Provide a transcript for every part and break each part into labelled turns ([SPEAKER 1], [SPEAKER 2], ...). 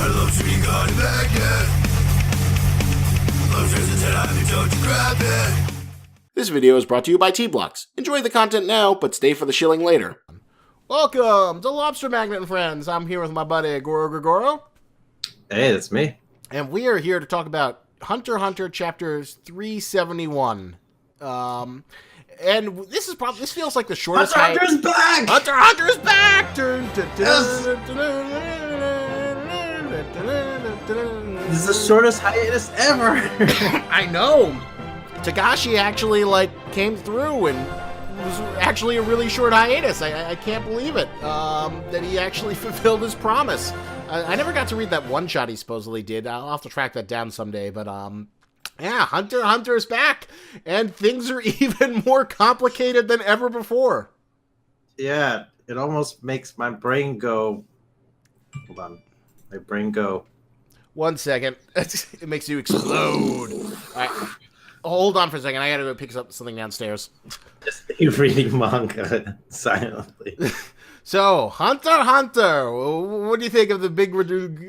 [SPEAKER 1] love shooting gun back in. Love traces that I haven't told you grab it.
[SPEAKER 2] This video is brought to you by T-Blocks. Enjoy the content now, but stay for the shilling later. Welcome to Lobster Magnet and Friends. I'm here with my buddy Goro Gregoro.
[SPEAKER 3] Hey, that's me.
[SPEAKER 2] And we are here to talk about Hunter x Hunter chapters 371. And this feels like the shortest
[SPEAKER 3] Hunter Hunter's back!
[SPEAKER 2] Hunter x Hunter is back!
[SPEAKER 3] This is the shortest hiatus ever.
[SPEAKER 2] I know. Togashi actually came through and was actually a really short hiatus. I can't believe it. That he actually fulfilled his promise. I never got to read that one shot he supposedly did. I'll have to track that down someday. But yeah, Hunter x Hunter is back, and things are even more complicated than ever before.
[SPEAKER 3] Yeah, it almost makes my brain go. Hold on, my brain go.
[SPEAKER 2] 1 second. It makes you explode. All right. Hold on for a second. I gotta go pick up something downstairs.
[SPEAKER 3] Just you reading manga silently.
[SPEAKER 2] So, Hunter x Hunter. What do you think of the big,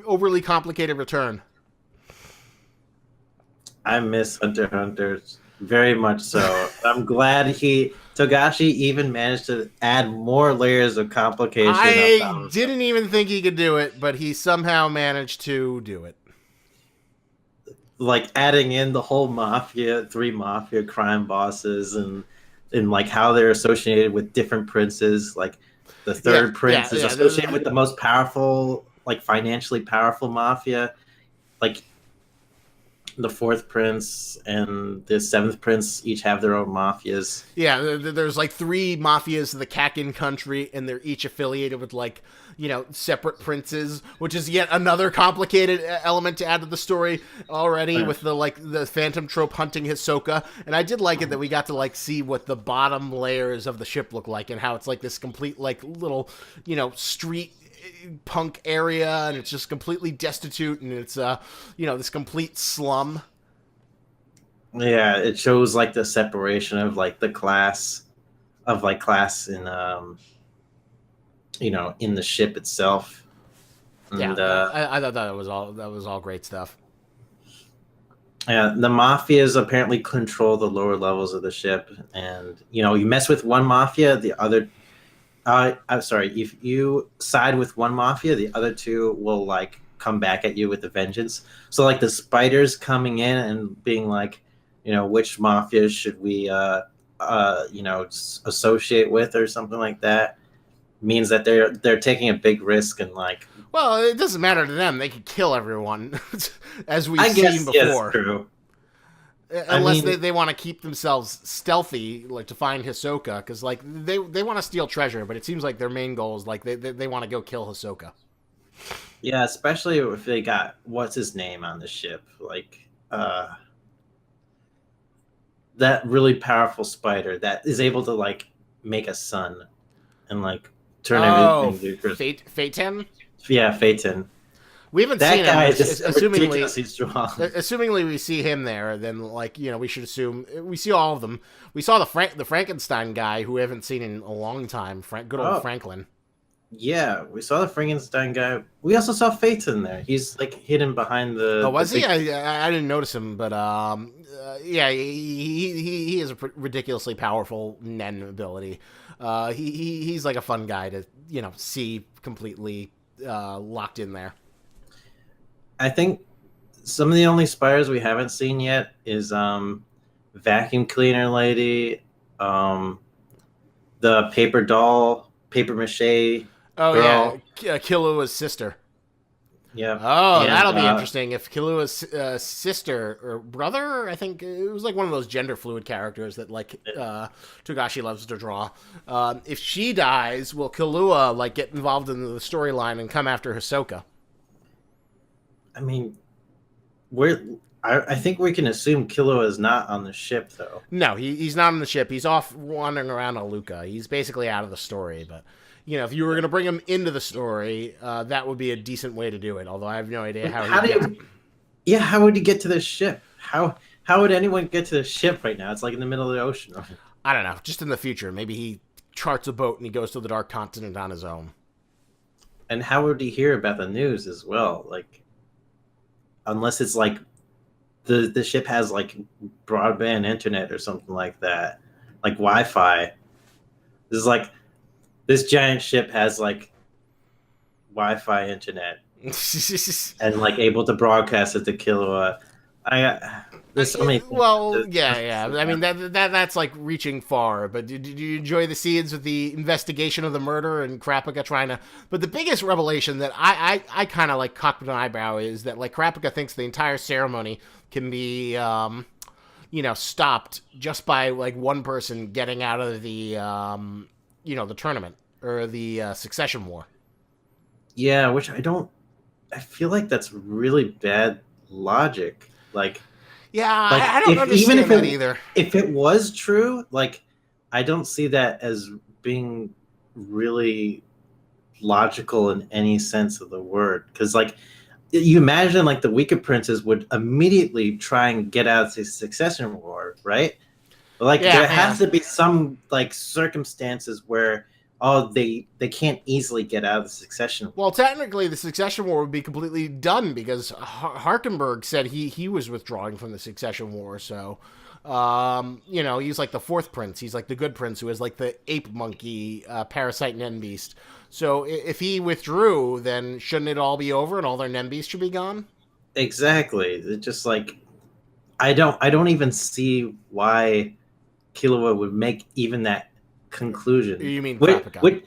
[SPEAKER 2] overly complicated return?
[SPEAKER 3] I miss Hunter x Hunter very much so. I'm glad Togashi even managed to add more layers of complication.
[SPEAKER 2] I didn't even think he could do it, but he somehow managed to do it.
[SPEAKER 3] Like adding in the whole three mafia crime bosses and like how they're associated with different princes. Like the third prince is associated with the most powerful, like financially powerful mafia. Like the fourth prince and the seventh prince each have their own mafias.
[SPEAKER 2] Yeah, there's like three mafias in the Kakin country, and they're each affiliated with separate princes, which is yet another complicated element to add to the story already with the Phantom Trope hunting Hisoka. And I did like it that we got to see what the bottom layers of the ship look like and how it's like this complete little, street punk area, and it's just completely destitute, and it's this complete slum.
[SPEAKER 3] Yeah, it shows the separation of the class in in the ship itself. And,
[SPEAKER 2] I thought that was all great stuff.
[SPEAKER 3] Yeah, the mafias apparently control the lower levels of the ship, and you mess with one mafia, the other. I'm sorry. If you side with one mafia, the other two will come back at you with a vengeance. So the spiders coming in and being which mafia should we associate with or something like that means that they're taking a big risk and
[SPEAKER 2] Well, it doesn't matter to them. They could kill everyone, as we've seen before.
[SPEAKER 3] Yes, true.
[SPEAKER 2] Unless they want to keep themselves stealthy, to find Hisoka, because they want to steal treasure, but it seems like their main goal is they want to go kill Hisoka.
[SPEAKER 3] Yeah, especially if they got what's his name on the ship, that really powerful spider that is able to make a sun and turn everything to crystal.
[SPEAKER 2] Phaeton?
[SPEAKER 3] Yeah, Phaeton.
[SPEAKER 2] We haven't
[SPEAKER 3] that
[SPEAKER 2] seen
[SPEAKER 3] guy
[SPEAKER 2] him.
[SPEAKER 3] Is just ridiculously strong.
[SPEAKER 2] Assumingly we see him there, then we should assume we see all of them. We saw the Frankenstein guy who we haven't seen in a long time. Good old Franklin.
[SPEAKER 3] Yeah, we saw the Frankenstein guy. We also saw Phaeton there. He's hidden behind the.
[SPEAKER 2] Oh, was he? I didn't notice him, but yeah, he has a ridiculously powerful Nen ability. He's a fun guy to see completely locked in there.
[SPEAKER 3] I think some of the only spiders we haven't seen yet is vacuum cleaner lady, the paper doll, paper mache.
[SPEAKER 2] Oh
[SPEAKER 3] girl.
[SPEAKER 2] Yeah, Killua's sister.
[SPEAKER 3] Yeah.
[SPEAKER 2] Oh, that'll be interesting. If Killua's sister or brother, I think it was one of those gender fluid characters that Togashi loves to draw. If she dies, will Killua get involved in the storyline and come after Hisoka?
[SPEAKER 3] I mean, I think we can assume Killua is not on the ship, though.
[SPEAKER 2] No, he's not on the ship. He's off wandering around Aluka. He's basically out of the story. But, if you were going to bring him into the story, that would be a decent way to do it. Although I have no idea how
[SPEAKER 3] how would he get to the ship? How would anyone get to the ship right now? It's in the middle of the ocean.
[SPEAKER 2] I don't know. Just in the future. Maybe he charts a boat and he goes to the Dark Continent on his own.
[SPEAKER 3] And how would he hear about the news as well? unless it's like the ship has like broadband internet or something like that, like Wi-Fi. This is like this giant ship has like Wi-Fi internet and like able to broadcast it to Killua. There's so many.
[SPEAKER 2] Well, yeah. I mean, that's like reaching far. But did you enjoy the scenes with the investigation of the murder and Kurapika trying to? But the biggest revelation that I kind of like cocked an eyebrow is that like Kurapika thinks the entire ceremony can be, stopped just by like one person getting out of the, the tournament or the succession war.
[SPEAKER 3] Yeah, which I feel like that's really bad logic. Like,
[SPEAKER 2] yeah,
[SPEAKER 3] like
[SPEAKER 2] I don't understand that either.
[SPEAKER 3] If it was true, like, I don't see that as being really logical in any sense of the word. Because, like, you imagine, like, the weaker princes would immediately try and get out of the succession war, right? Like, there has to be some, like, circumstances where they can't easily get out of the succession war.
[SPEAKER 2] Well, technically, the succession war would be completely done because Harkenberg said he was withdrawing from the succession war. So, he's like the fourth prince. He's like the good prince who is like the ape monkey, parasite Nen beast. So if he withdrew, then shouldn't it all be over and all their Nen beasts should be gone?
[SPEAKER 3] Exactly. It's just like I don't even see why Killua would make even that conclusion.
[SPEAKER 2] You mean Kurapika?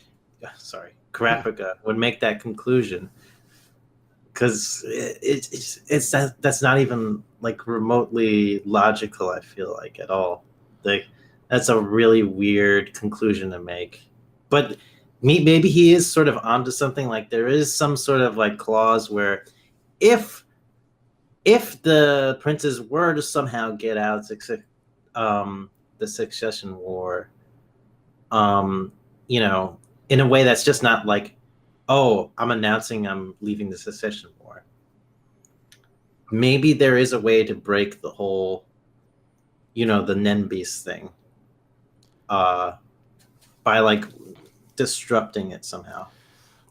[SPEAKER 3] Kurapika would make that conclusion because that's not even like remotely logical. I feel like at all. Like that's a really weird conclusion to make. But maybe he is sort of onto something. Like there is some sort of like clause where if the princes were to somehow get out the succession war, in a way that's just not like, oh, I'm announcing I'm leaving the succession war. Maybe there is a way to break the whole, the Nen Beast thing, by like disrupting it somehow.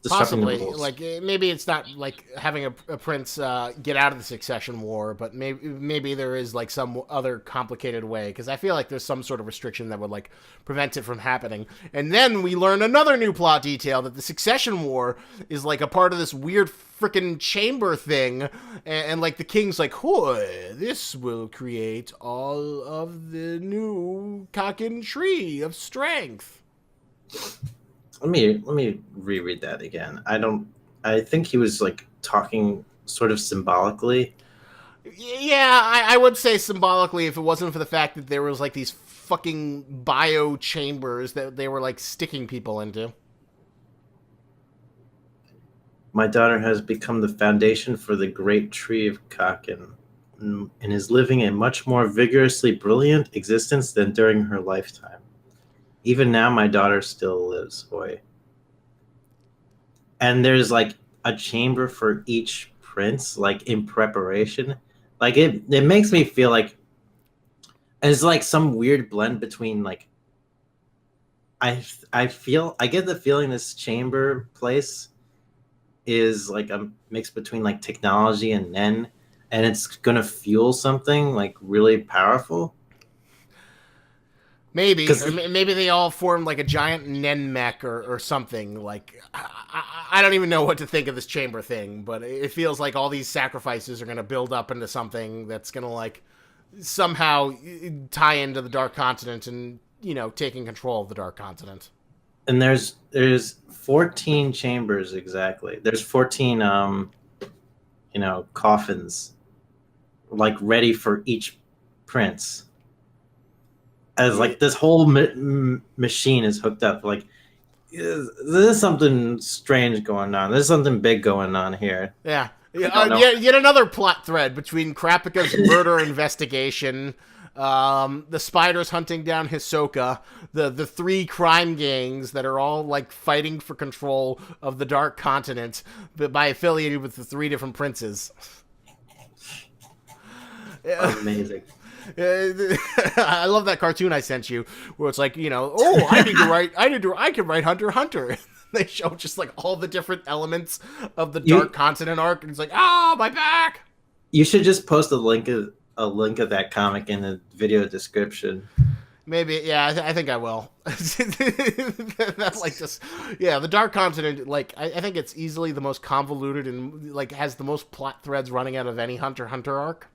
[SPEAKER 2] Possibly, like maybe it's not like having a prince get out of the succession war, but maybe there is like some other complicated way because I feel like there's some sort of restriction that would like prevent it from happening. And then we learn another new plot detail that the succession war is like a part of this weird freaking chamber thing, and like the king's like, "Hoy, this will create all of the new Kakin tree of strength."
[SPEAKER 3] Let me reread that again. I think he was like talking sort of symbolically.
[SPEAKER 2] Yeah, I would say symbolically if it wasn't for the fact that there was like these fucking bio chambers that they were like sticking people into.
[SPEAKER 3] My daughter has become the foundation for the great tree of Kakin and is living a much more vigorously brilliant existence than during her lifetime. Even now, my daughter still lives, boy. And there's like a chamber for each prince, like in preparation. Like it makes me feel like it's like some weird blend between like I get the feeling this chamber place is like a mix between like technology and Nen, and it's gonna fuel something like really powerful.
[SPEAKER 2] Maybe. Or maybe they all formed like a giant Nen mech or something. Like, I don't even know what to think of this chamber thing, but it feels like all these sacrifices are going to build up into something that's going to like somehow tie into the Dark Continent and, taking control of the Dark Continent.
[SPEAKER 3] And there's 14 chambers exactly. There's 14, coffins like ready for each prince. As like this whole machine is hooked up, like there's something strange going on. There's something big going on here.
[SPEAKER 2] Yeah, yet another plot thread between Kurapika's murder investigation, the spiders hunting down Hisoka, the three crime gangs that are all like fighting for control of the Dark Continent, but by affiliated with the three different princes.
[SPEAKER 3] Amazing.
[SPEAKER 2] I love that cartoon I sent you where it's like, I can write Hunter x Hunter. They show just like all the different elements of the Dark Continent arc, and it's like, my back.
[SPEAKER 3] You should just post a link of that comic in the video description.
[SPEAKER 2] Maybe, yeah, I think I will. That's like this, yeah. The Dark Continent, like, I think it's easily the most convoluted and like has the most plot threads running out of any Hunter x Hunter arc.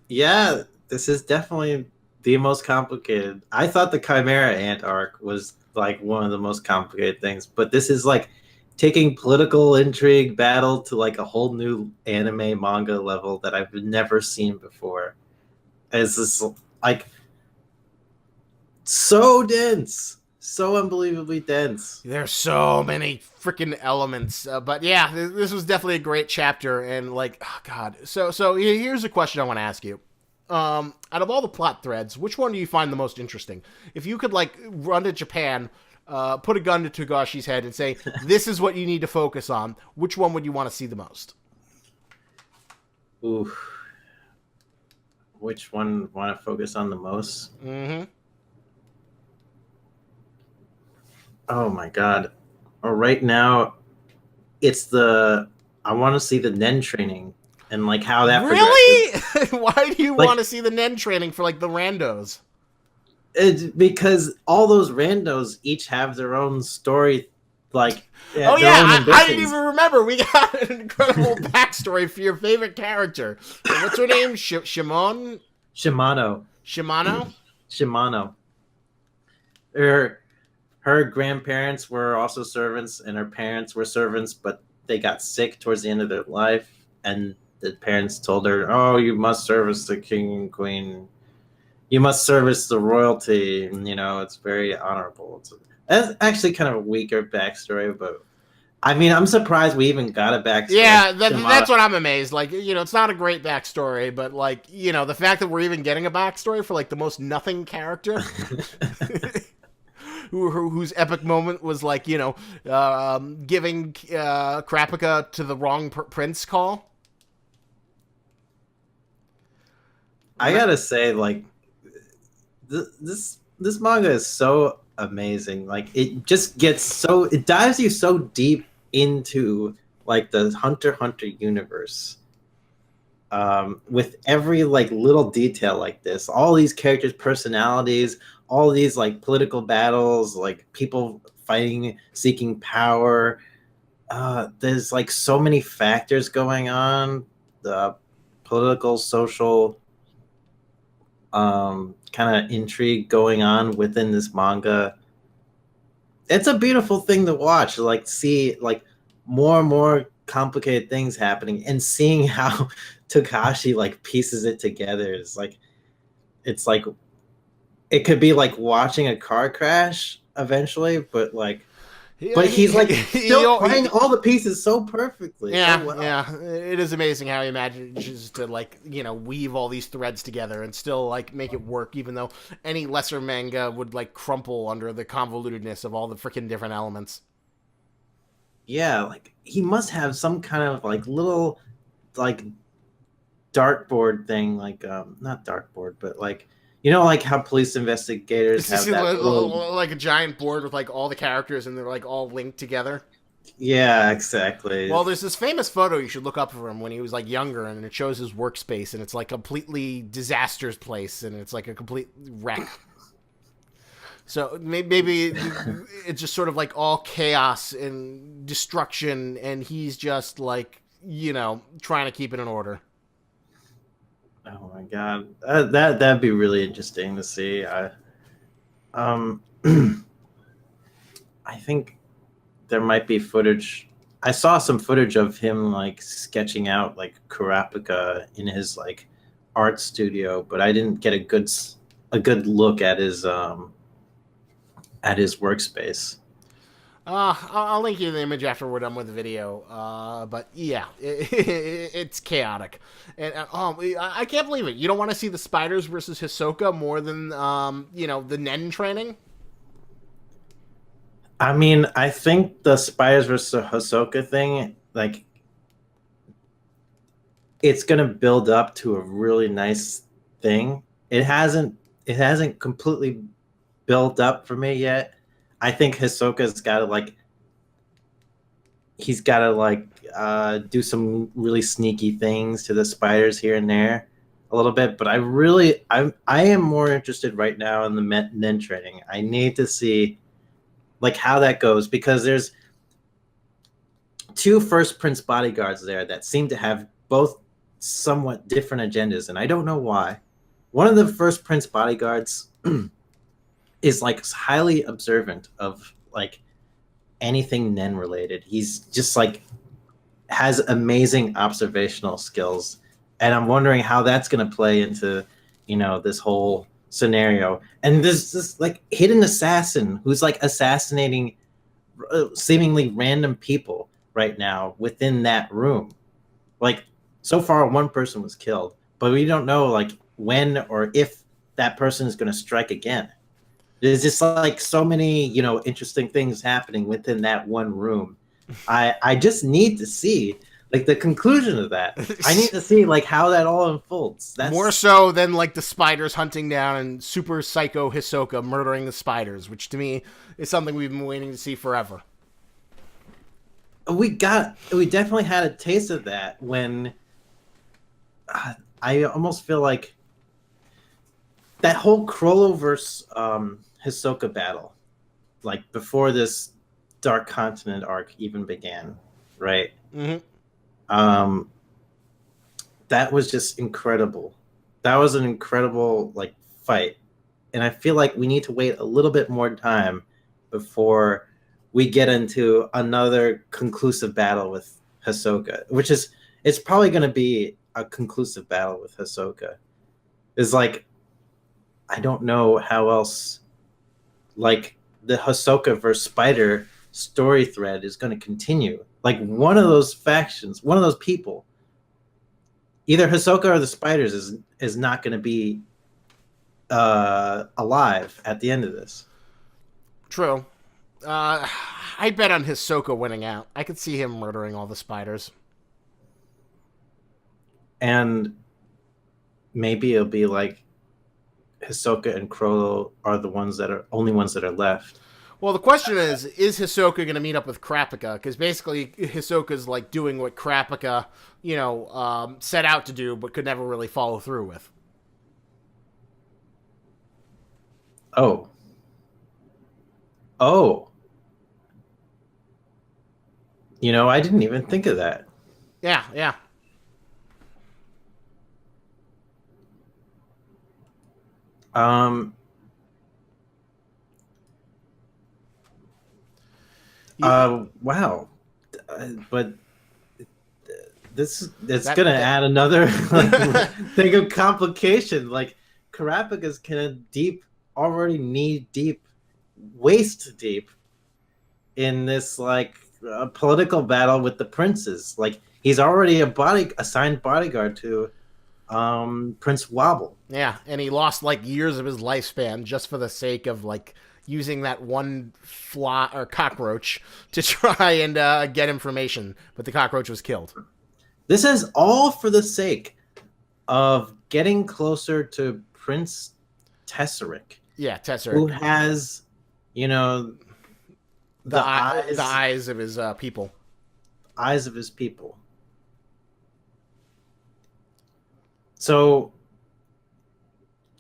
[SPEAKER 3] Yeah, this is definitely the most complicated. I thought the Chimera Ant arc was like one of the most complicated things, but this is like taking political intrigue battle to like a whole new anime manga level that I've never seen before. It's just like so dense, so unbelievably dense.
[SPEAKER 2] There's so many freaking elements, but yeah, this was definitely a great chapter. And like, oh god, so here's a question I want to ask you. Out of all the plot threads, which one do you find the most interesting? If you could like run to Japan, put a gun to Togashi's head and say, "This is what you need to focus on," which one would you want to see the most?
[SPEAKER 3] Ooh, which one want to focus on the most?
[SPEAKER 2] Mm-hmm.
[SPEAKER 3] Oh my god. Right now, I want to see the Nen training and like how that progresses.
[SPEAKER 2] Really? Why do you
[SPEAKER 3] Like,
[SPEAKER 2] want to see the Nen training for like the randos?
[SPEAKER 3] it's because all those randos each have their own story, like
[SPEAKER 2] Oh
[SPEAKER 3] their
[SPEAKER 2] yeah,
[SPEAKER 3] own
[SPEAKER 2] I didn't
[SPEAKER 3] ambitions.
[SPEAKER 2] even remember. We got an incredible backstory for your favorite character. What's her name? Shimon?
[SPEAKER 3] Shimano.
[SPEAKER 2] Shimano?
[SPEAKER 3] Shimano. Her grandparents were also servants, and her parents were servants, but they got sick towards the end of their life, and the parents told her, "Oh, you must service the king and queen. You must service the royalty." And, it's very honorable. That's actually kind of a weaker backstory, but I mean, I'm surprised we even got a backstory.
[SPEAKER 2] Yeah, that's what I'm amazed. Like, it's not a great backstory, but like, the fact that we're even getting a backstory for like the most nothing character. Whose epic moment was like, giving Krapika to the wrong prince call.
[SPEAKER 3] I gotta say, like, this manga is so amazing. Like, it dives you so deep into like the Hunter x Hunter universe. With every like little detail like this, all these characters' personalities, all these like political battles, like people fighting, seeking power. There's like so many factors going on, the political, social, kind of intrigue going on within this manga. It's a beautiful thing to watch, like see like more and more complicated things happening and seeing how Takashi like pieces it together. It's like it could be like watching a car crash eventually, but he's like still playing all the pieces so perfectly.
[SPEAKER 2] Yeah,
[SPEAKER 3] so well.
[SPEAKER 2] yeah. It is amazing how he manages to like, weave all these threads together and still like make it work, even though any lesser manga would like crumple under the convolutedness of all the freaking different elements.
[SPEAKER 3] Yeah, like he must have some kind of like little like dartboard thing, like not dartboard, but like like how police investigators have that little...
[SPEAKER 2] like a giant board with like all the characters and they're like all linked together.
[SPEAKER 3] Yeah, exactly.
[SPEAKER 2] Well, there's this famous photo you should look up for him when he was like younger, and it shows his workspace, and it's like completely disastrous place, and it's like a complete wreck. So maybe it's just sort of like all chaos and destruction, and he's just like, trying to keep it in order.
[SPEAKER 3] Oh my god, that'd be really interesting to see. I think there might be footage. I saw some footage of him like sketching out like Kurapika in his like art studio, but I didn't get a good look at his workspace.
[SPEAKER 2] I'll link you the image after we're done with the video. But yeah, it's chaotic, and I can't believe it. You don't want to see the spiders versus Hisoka more than the Nen training.
[SPEAKER 3] I mean, I think the spiders versus Hisoka thing, like, it's gonna build up to a really nice thing. It hasn't completely built up for me yet. I think Hisoka's got to like he's got to like do some really sneaky things to the spiders here and there a little bit. But I am more interested right now in the Nen training. I need to see like how that goes, because there's two First Prince bodyguards there that seem to have both somewhat different agendas, and I don't know why. One of the First Prince bodyguards is like highly observant of like anything Nen related. He's just like has amazing observational skills, and I'm wondering how that's going to play into, you know, this whole scenario. And this like hidden assassin who's like assassinating seemingly random people right now within that room. Like so far, one person was killed, but we don't know like when or if that person is going to strike again. There's just like so many, you know, interesting things happening within that one room. I just need to see like the conclusion of that. I need to see like how that all unfolds. That's
[SPEAKER 2] More so than like the spiders hunting down and super psycho Hisoka murdering the spiders, which to me is something we've been waiting to see forever.
[SPEAKER 3] we definitely had a taste of that when I almost feel like that whole Crollo versus Hisoka battle, like before this Dark Continent arc even began, right?
[SPEAKER 2] Mm-hmm.
[SPEAKER 3] That was just incredible. That was an incredible like fight, and I feel like we need to wait a little bit more time before we get into another conclusive battle with Hisoka, which is it's probably going to be a conclusive battle with Hisoka. Is like I don't know how else like the Hisoka versus Spider story thread is going to continue. Like one of those factions, one of those people, either Hisoka or the Spiders is not going to be alive at the end of this.
[SPEAKER 2] True. I bet on Hisoka winning out. I could see him murdering all the spiders.
[SPEAKER 3] And maybe it'll be like Hisoka and Crollo are the only ones that are left.
[SPEAKER 2] Well, the question is Hisoka going to meet up with Kurapika? Because basically, Hisoka's like doing what Kurapika, set out to do, but could never really follow through with.
[SPEAKER 3] Oh. I didn't even think of that.
[SPEAKER 2] Yeah.
[SPEAKER 3] Wow. But it's gonna add another thing of complication. Like Kurapika's kind of already knee deep, waist deep in this like political battle with the princes. Like he's already assigned bodyguard to Prince Wobble.
[SPEAKER 2] Yeah, and he lost like years of his lifespan just for the sake of like using that one fly or cockroach to try and get information, but the cockroach was killed.
[SPEAKER 3] This is all for the sake of getting closer to Prince Tesseric.
[SPEAKER 2] Yeah, Tesseric,
[SPEAKER 3] who has, the
[SPEAKER 2] eyes of his people.
[SPEAKER 3] Eyes of his people. So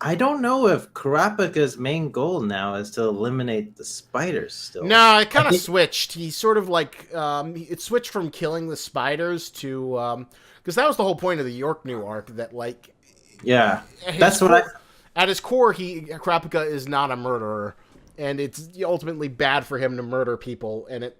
[SPEAKER 3] I don't know if Kurapika's main goal now is to eliminate the spiders still.
[SPEAKER 2] No, it kind of switched. He sort of like, it switched from killing the spiders to, because that was the whole point of the York New arc, that like...
[SPEAKER 3] Yeah, that's what
[SPEAKER 2] At his core, Kurapika is not a murderer, and it's ultimately bad for him to murder people, and it,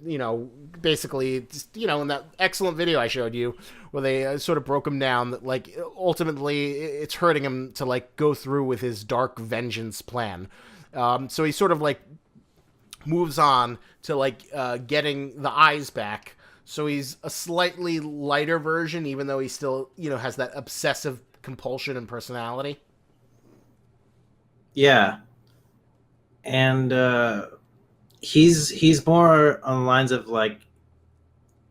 [SPEAKER 2] basically, in that excellent video I showed you, where they sort of broke him down, that, like, ultimately, it's hurting him to, like, go through with his dark vengeance plan. So he sort of, like, moves on to, like, getting the eyes back, so he's a slightly lighter version, even though he still, has that obsessive compulsion and personality.
[SPEAKER 3] Yeah. And he's more on the lines of like,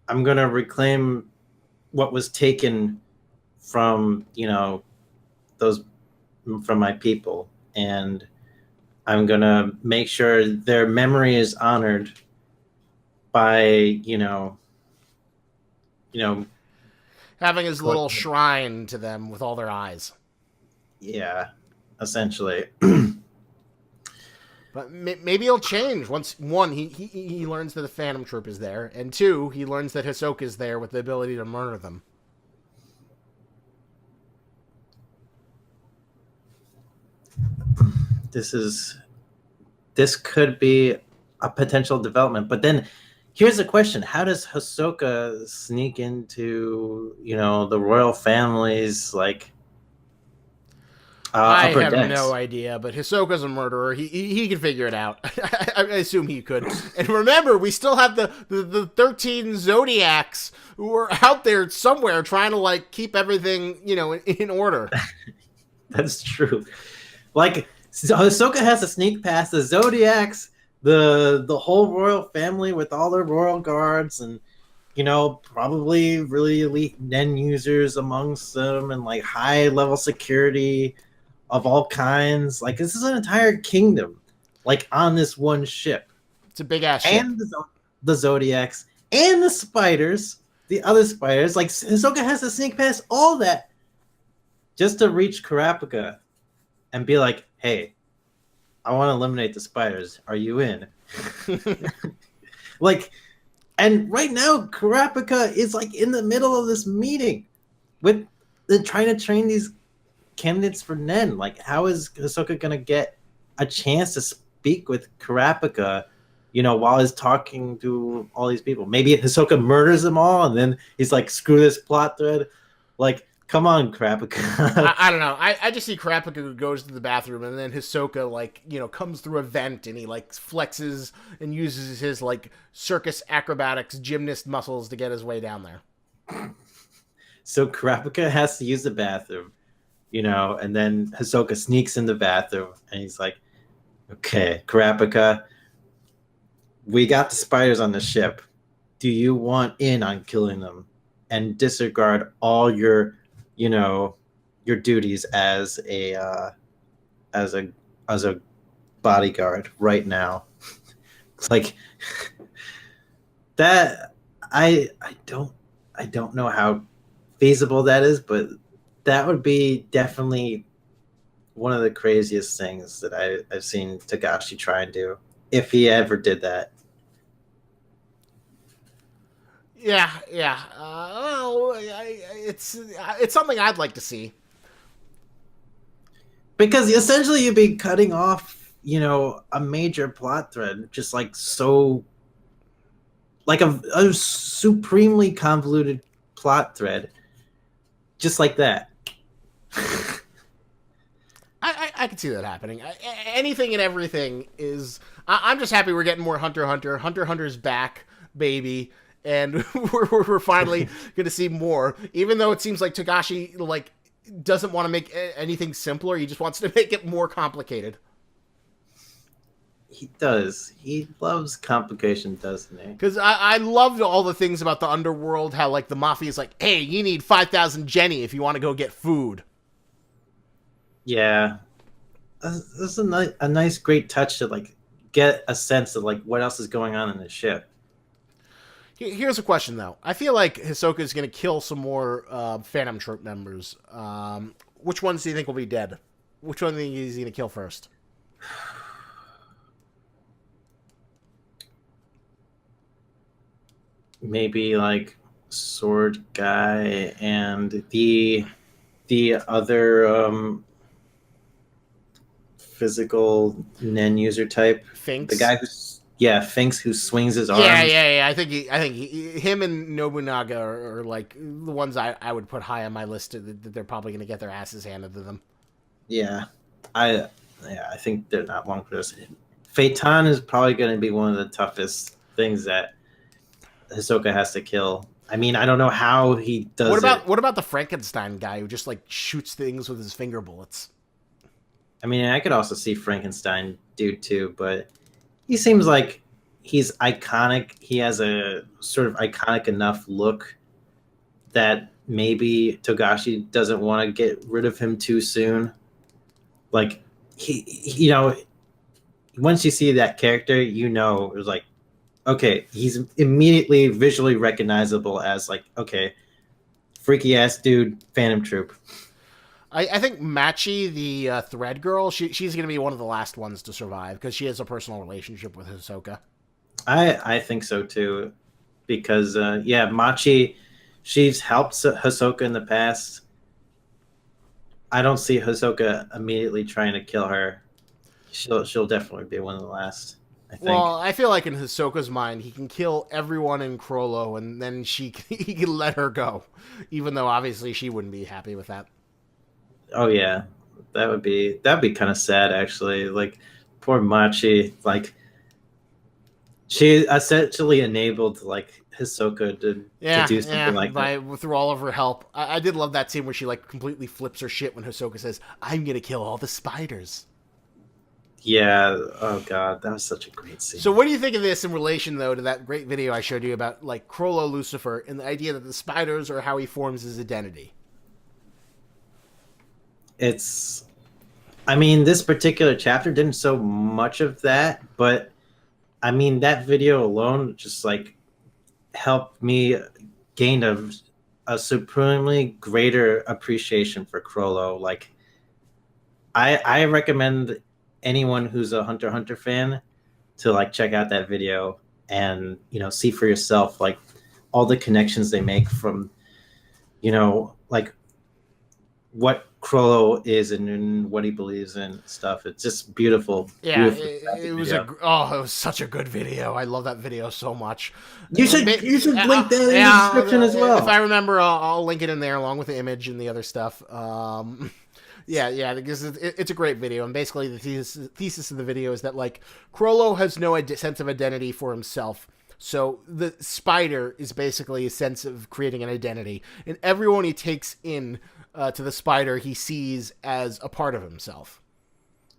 [SPEAKER 3] I'm gonna reclaim what was taken from those from my people, and I'm gonna make sure their memory is honored by you know,
[SPEAKER 2] Having his little shrine to them with all their eyes.
[SPEAKER 3] yeah, essentially.
[SPEAKER 2] But maybe he'll change once, one, he learns that the Phantom Troop is there, and two, he learns that Hisoka is there with the ability to murder them.
[SPEAKER 3] This could be a potential development. But then here's the question: how does Hisoka sneak into, the royal family's
[SPEAKER 2] I
[SPEAKER 3] upper
[SPEAKER 2] have
[SPEAKER 3] decks?
[SPEAKER 2] no idea, but Hisoka's a murderer. He can figure it out. I assume he could. And remember, we still have the 13 Zodiacs who are out there somewhere trying to keep everything in order.
[SPEAKER 3] That's true. So Hisoka has to sneak past the Zodiacs, the whole royal family with all their royal guards, and probably really elite Nen users amongst them, and high level security of all kinds. This is an entire kingdom, on this one ship.
[SPEAKER 2] It's a big ass ship.
[SPEAKER 3] And the Zodiacs and the spiders, the other spiders. Hisoka has to sneak past all that just to reach Kurapika and be like, hey, I want to eliminate the spiders. Are you in? And right now, Kurapika is in the middle of this meeting with trying to train these candidates for Nen. How is Hisoka gonna get a chance to speak with Kurapika, while he's talking to all these people? Maybe Hisoka murders them all, and then he's screw this plot thread. Come on, Kurapika.
[SPEAKER 2] I don't know. I just see Kurapika who goes to the bathroom, and then Hisoka, comes through a vent, and he, flexes and uses his, circus acrobatics gymnast muscles to get his way down there.
[SPEAKER 3] So Kurapika has to use the bathroom, and then Hisoka sneaks in the bathroom, and he's like, okay, Kurapika, we got the spiders on the ship. Do you want in on killing them and disregard all your duties as a bodyguard right now? That I don't know how feasible that is, but that would be definitely one of the craziest things that I've seen Togashi try and do, if he ever did that.
[SPEAKER 2] Yeah. It's something I'd like to see.
[SPEAKER 3] Because essentially you'd be cutting off, a major plot thread, just so, a supremely convoluted plot thread, just like that.
[SPEAKER 2] I can see that happening. Anything and everything is. I'm just happy we're getting more Hunter x Hunter. Hunter x Hunter's back, baby. And we're finally going to see more, even though it seems like Togashi doesn't want to make anything simpler. He just wants to make it more complicated.
[SPEAKER 3] He does. He loves complication, doesn't he?
[SPEAKER 2] Because I loved all the things about the underworld. How the mafia is hey, you need 5,000 Jenny if you want to go get food.
[SPEAKER 3] Yeah, this is a nice, great touch to get a sense of what else is going on in the ship.
[SPEAKER 2] Here's a question, though. I feel like Hisoka is going to kill some more Phantom Troop members. Which ones do you think will be dead? Which one do you think he's going to kill first?
[SPEAKER 3] Maybe Sword Guy and the other physical Nen user type.
[SPEAKER 2] Finks?
[SPEAKER 3] The guy who's Finks, who swings his arms.
[SPEAKER 2] Yeah. I think him and Nobunaga are the ones I would put high on my list. That they're probably going to get their asses handed to them.
[SPEAKER 3] Yeah, I think they're not long for this. Phaeton is probably going to be one of the toughest things that Hisoka has to kill. I mean, I don't know how he does
[SPEAKER 2] What about the Frankenstein guy who just shoots things with his finger bullets?
[SPEAKER 3] I mean, I could also see Frankenstein do too, but he seems like he's iconic. He has a sort of iconic enough look that maybe Togashi doesn't want to get rid of him too soon. He once you see that character, it was okay, he's immediately visually recognizable as like, okay, freaky ass dude, Phantom Troop.
[SPEAKER 2] I think Machi, the Thread Girl, she's going to be one of the last ones to survive because she has a personal relationship with Hisoka.
[SPEAKER 3] I think so too, because yeah, Machi, she's helped Hisoka in the past. I don't see Hisoka immediately trying to kill her. She'll definitely be one of the last. I think.
[SPEAKER 2] Well, I feel like in Hisoka's mind, he can kill everyone in Crollo, and then he can let her go, even though obviously she wouldn't be happy with that.
[SPEAKER 3] Oh yeah, that'd be kind of sad actually. Like poor Machi, like she essentially enabled like Hisoka to do something like that.
[SPEAKER 2] Through all of her help. I did love that scene where she like completely flips her shit when Hisoka says, "I'm gonna kill all the spiders."
[SPEAKER 3] Yeah. Oh god, that was such a great scene.
[SPEAKER 2] So, what do you think of this in relation, though, to that great video I showed you about like Crollo Lucifer and the idea that the spiders are how he forms his identity?
[SPEAKER 3] I mean, this particular chapter didn't show much of that, but I mean, that video alone just like helped me gain a supremely greater appreciation for Crollo. Like, I recommend anyone who's a Hunter x Hunter fan to like check out that video and see for yourself like all the connections they make from like what Crollo is and what he believes in stuff. It's just beautiful.
[SPEAKER 2] Yeah,
[SPEAKER 3] it
[SPEAKER 2] was such a good video. I love that video so much.
[SPEAKER 3] You should link that in the description as well.
[SPEAKER 2] If I remember, I'll link it in there along with the image and the other stuff. Yeah, because it's a great video, and basically the thesis of the video is that like Crollo has no sense of identity for himself. So the spider is basically a sense of creating an identity, and everyone he takes in to the spider he sees as a part of himself.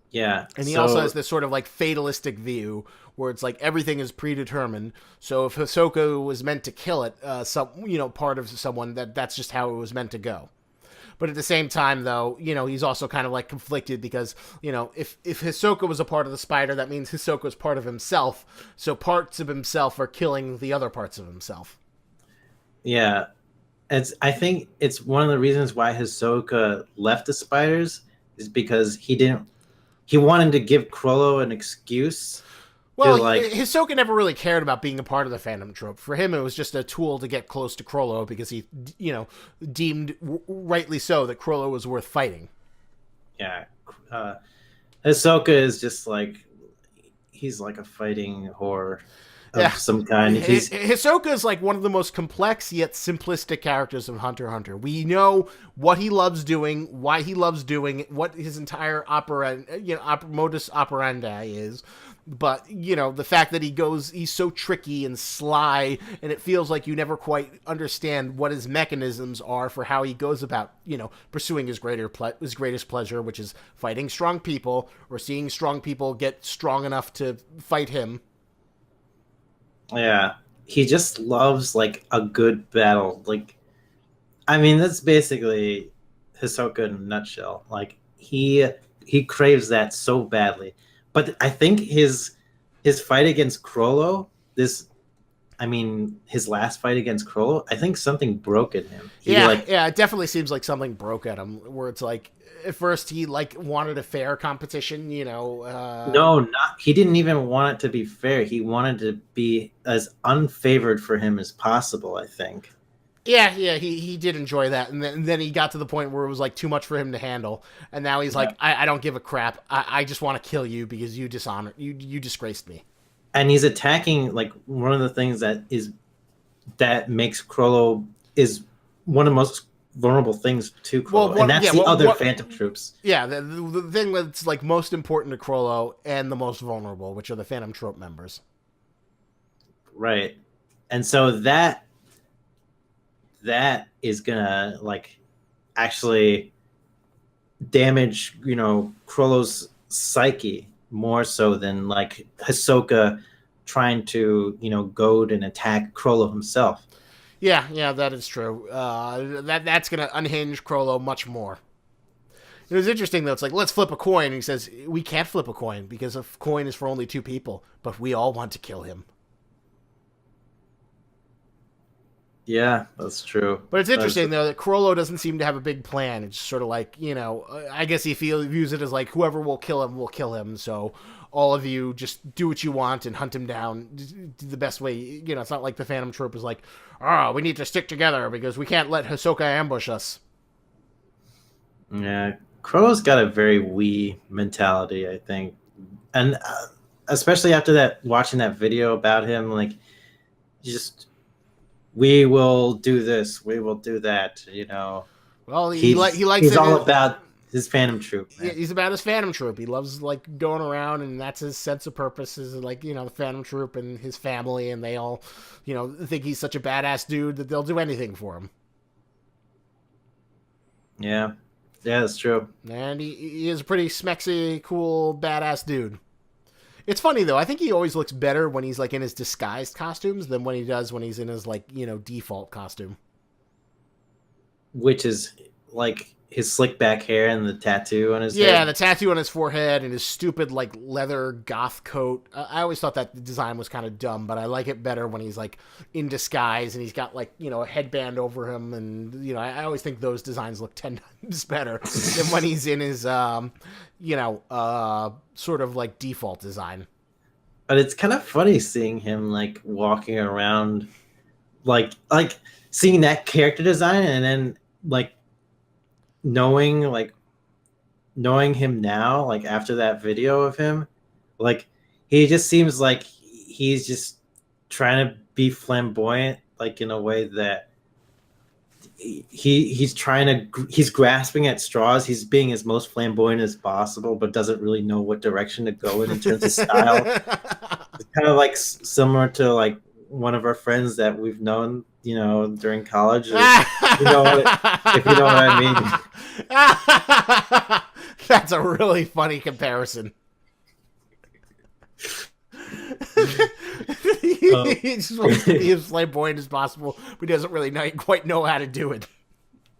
[SPEAKER 3] Yeah,
[SPEAKER 2] and he also has this sort of like fatalistic view where it's like everything is predetermined. So if Hisoka was meant to kill it, part of someone, that's just how it was meant to go. But at the same time, though, he's also kind of like conflicted because, if Hisoka was a part of the spider, that means Hisoka is part of himself. So parts of himself are killing the other parts of himself.
[SPEAKER 3] Yeah. I think it's one of the reasons why Hisoka left the spiders is because he wanted to give Crollo an excuse.
[SPEAKER 2] Well, Hisoka never really cared about being a part of the Phantom Troop. For him, it was just a tool to get close to Crollo because he, deemed rightly so that Crollo was worth fighting.
[SPEAKER 3] Yeah. Hisoka is just like, he's like a fighting whore of some kind.
[SPEAKER 2] Hisoka is like one of the most complex yet simplistic characters of Hunter x Hunter. We know what he loves doing, why he loves doing it, what his entire modus operandi is. But, the fact that he's so tricky and sly, and it feels like you never quite understand what his mechanisms are for how he goes about, pursuing his greatest pleasure, which is fighting strong people or seeing strong people get strong enough to fight him.
[SPEAKER 3] Yeah. He just loves, like, a good battle. Like, I mean, that's basically Hisoka in a nutshell. Like, he craves that so badly. But I think his fight against Crollo, his last fight against Crollo, I think something broke in him.
[SPEAKER 2] It definitely seems like something broke at him. Where it's like, at first he like wanted a fair competition,
[SPEAKER 3] No, he didn't even want it to be fair. He wanted to be as unfavored for him as possible, I think.
[SPEAKER 2] Yeah, he did enjoy that, and then he got to the point where it was like too much for him to handle, and now he's like, I don't give a crap. I just want to kill you because you you disgraced me.
[SPEAKER 3] And he's attacking like one of the things that makes Crollo is one of the most vulnerable things to Crollo, and that's the other Phantom Troops.
[SPEAKER 2] Yeah, the thing that's like most important to Crollo and the most vulnerable, which are the Phantom Troop members.
[SPEAKER 3] Right, and so that is gonna like actually damage Crollo's psyche more so than like Hisoka trying to goad and attack Crollo himself.
[SPEAKER 2] Yeah, that is true. That's gonna unhinge Crollo much more. It was interesting though. It's like, let's flip a coin. And he says we can't flip a coin because a coin is for only two people, but we all want to kill him.
[SPEAKER 3] Yeah, that's true.
[SPEAKER 2] But it's interesting though that Chrollo doesn't seem to have a big plan. It's sort of like, I guess he views it as like whoever will kill him will kill him. So all of you just do what you want and hunt him down the best way. It's not like the Phantom Troop is like, oh, we need to stick together because we can't let Hisoka ambush us.
[SPEAKER 3] Yeah, Crow's got a very we mentality, I think, and especially after that, watching that video about him, like, just we will do this, we will do that.
[SPEAKER 2] Well,
[SPEAKER 3] He's all about his Phantom Troop. Man.
[SPEAKER 2] He's about his Phantom Troop. He loves like going around, and that's his sense of purpose. Is like the Phantom Troop and his family, and they all, think he's such a badass dude that they'll do anything for him.
[SPEAKER 3] Yeah, that's true.
[SPEAKER 2] And he is a pretty smexy, cool, badass dude. It's funny though. I think he always looks better when he's like in his disguised costumes than when he does when he's in his like default costume.
[SPEAKER 3] Which is like his slick back hair and the tattoo on his head.
[SPEAKER 2] The tattoo on his forehead and his stupid like leather goth coat. I always thought that the design was kind of dumb, but I like it better when he's like in disguise and he's got like a headband over him, and I always think those designs look 10 times better than when he's in his sort of like default design.
[SPEAKER 3] But it's kind of funny seeing him like walking around, like seeing that character design and then like knowing him now, like after that video of him, like he just seems like he's just trying to be flamboyant, like in a way that he's grasping at straws. He's being as most flamboyant as possible, but doesn't really know what direction to go in terms of style. It's kind of like similar to like one of our friends that we've known, during college. If you know what I mean.
[SPEAKER 2] That's a really funny comparison. He's supposed to be as flamboyant as possible, but he doesn't really quite know how to do it.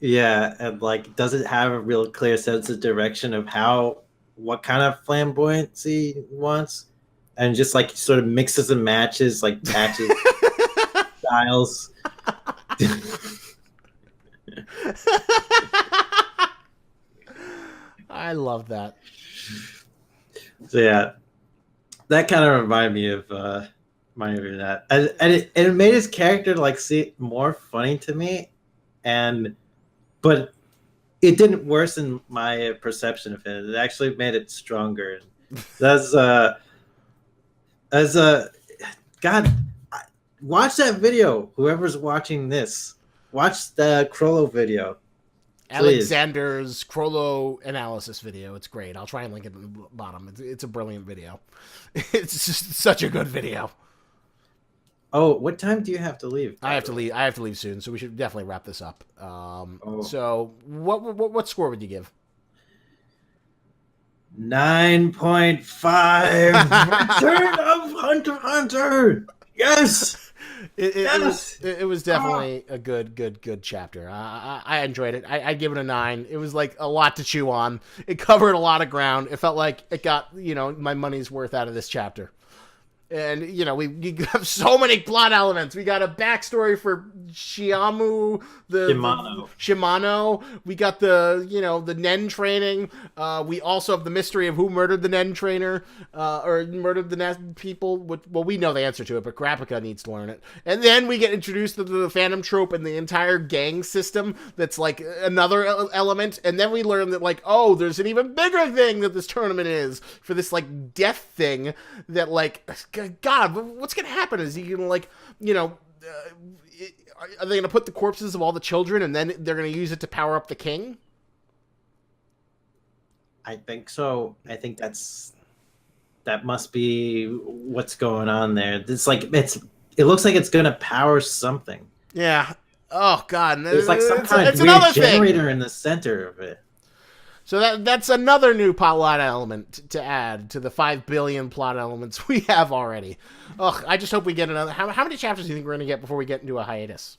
[SPEAKER 3] Yeah, and like doesn't have a real clear sense of direction of what kind of flamboyancy he wants, and just like sort of mixes and matches, like patches styles.
[SPEAKER 2] I love that.
[SPEAKER 3] So yeah, that kind of reminded me of that, and it made his character like seem more funny to me, but it didn't worsen my perception of it. It actually made it stronger. God, watch that video. Whoever's watching this, watch the Chrollo video. Please.
[SPEAKER 2] Alexander's Chrollo analysis video. It's great. I'll try and link it at the bottom. It's a brilliant video. It's just such a good video.
[SPEAKER 3] Oh, what time do you have to leave?
[SPEAKER 2] I have to leave soon, so we should definitely wrap this up. So what score would you give?
[SPEAKER 3] 9.5. Return of Hunter x Hunter. Yes.
[SPEAKER 2] It was definitely a good chapter. I enjoyed it. I'd give it a 9. It was like a lot to chew on. It covered a lot of ground. It felt like it got my money's worth out of this chapter. And, we have so many plot elements. We got a backstory for Shimano. We got the Nen training. We also have the mystery of who murdered the Nen trainer, or murdered the Nen people. Well, we know the answer to it, but Kurapika needs to learn it. And then we get introduced to the Phantom Trope and the entire gang system that's like another element. And then we learn that like, oh, there's an even bigger thing that this tournament is for this like death thing that like... God, what's going to happen? Is he going to, like, are they going to put the corpses of all the children and then they're going to use it to power up the king?
[SPEAKER 3] I think so. I think that must be what's going on there. It's like, it looks like it's going to power something.
[SPEAKER 2] Yeah. Oh, God.
[SPEAKER 3] There's like some kind of weird generator in the center of it.
[SPEAKER 2] So that's another new plot element to add to the 5 billion plot elements we have already. Ugh, I just hope we get another... How many chapters do you think we're going to get before we get into a hiatus?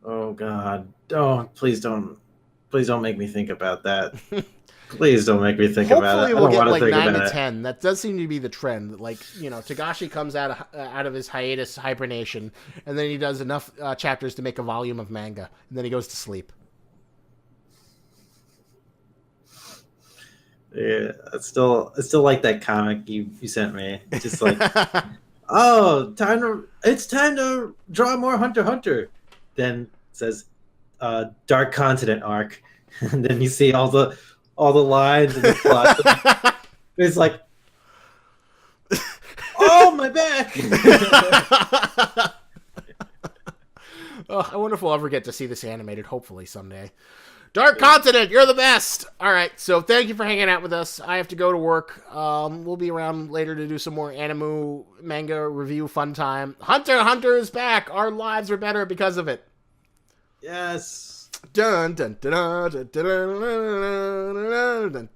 [SPEAKER 3] Oh, God. Oh, please don't make me think about that. Please don't make me think about it.
[SPEAKER 2] Hopefully
[SPEAKER 3] I
[SPEAKER 2] we'll
[SPEAKER 3] don't
[SPEAKER 2] get
[SPEAKER 3] want to
[SPEAKER 2] like
[SPEAKER 3] think
[SPEAKER 2] 9
[SPEAKER 3] about
[SPEAKER 2] to
[SPEAKER 3] it.
[SPEAKER 2] 10. That does seem to be the trend. Like, you know, Togashi comes out of his hiatus hibernation, and then he does enough chapters to make a volume of manga, and then he goes to sleep.
[SPEAKER 3] Yeah, it's still like that comic you sent me. It's just like, oh, it's time to draw more Hunter x Hunter. Then it says, Dark Continent arc, and then you see all the lines and the plot. It's like, oh, my back.
[SPEAKER 2] Oh, I wonder if we'll ever get to see this animated. Hopefully someday. Dark Continent, you're the best. All right, so thank you for hanging out with us. I have to go to work. We'll be around later to do some more anime manga review fun time. Hunter x Hunter is back. Our lives are better because of it.
[SPEAKER 3] Yes.
[SPEAKER 2] Dun dun dun dun dun dun.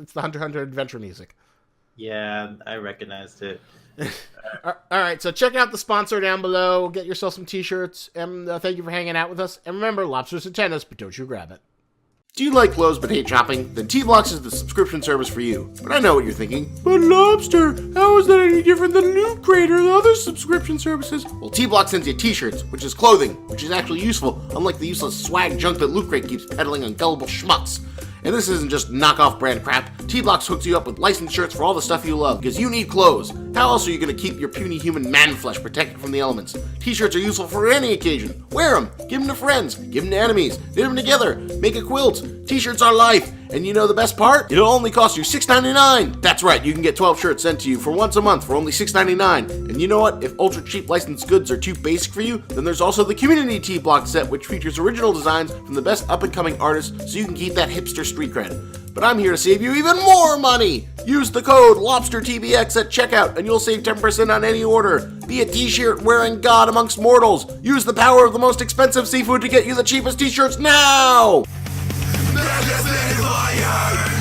[SPEAKER 2] It's the Hunter x Hunter adventure music.
[SPEAKER 3] Yeah, I recognized it.
[SPEAKER 2] All right, so check out the sponsor down below. Get yourself some t-shirts, and thank you for hanging out with us. And remember, lobsters and tennis, but don't you grab it. Do you like clothes but hate shopping? Then T-Blocks is the subscription service for you. But I know what you're thinking. But Lobster, how is that any different than Loot Crate or the other subscription services? Well, T-Blocks sends you t-shirts, which is clothing, which is actually useful, unlike the useless swag junk that Loot Crate keeps peddling on gullible schmucks. And this isn't just knockoff brand crap. T-Blocks hooks you up with licensed shirts for all the stuff you love, because you need clothes. How else are you going to keep your puny human man flesh protected from the elements? T-shirts are useful for any occasion. Wear them, give them to friends, give them to enemies, knit them together, make a quilt. T-shirts are life. And you know the best part? It'll only cost you $6.99. That's right, you can get 12 shirts sent to you for once a month for only $6.99. And you know what? If ultra cheap licensed goods are too basic for you, then there's also the Community T-Block set, which features original designs from the best up-and-coming artists so you can keep that hipster street cred. But I'm here to save you even more money! Use the code LOBSTERTBX at checkout and you'll save 10% on any order. Be a t-shirt wearing god amongst mortals. Use the power of the most expensive seafood to get you the cheapest t-shirts now!
[SPEAKER 1] Magazine Fire!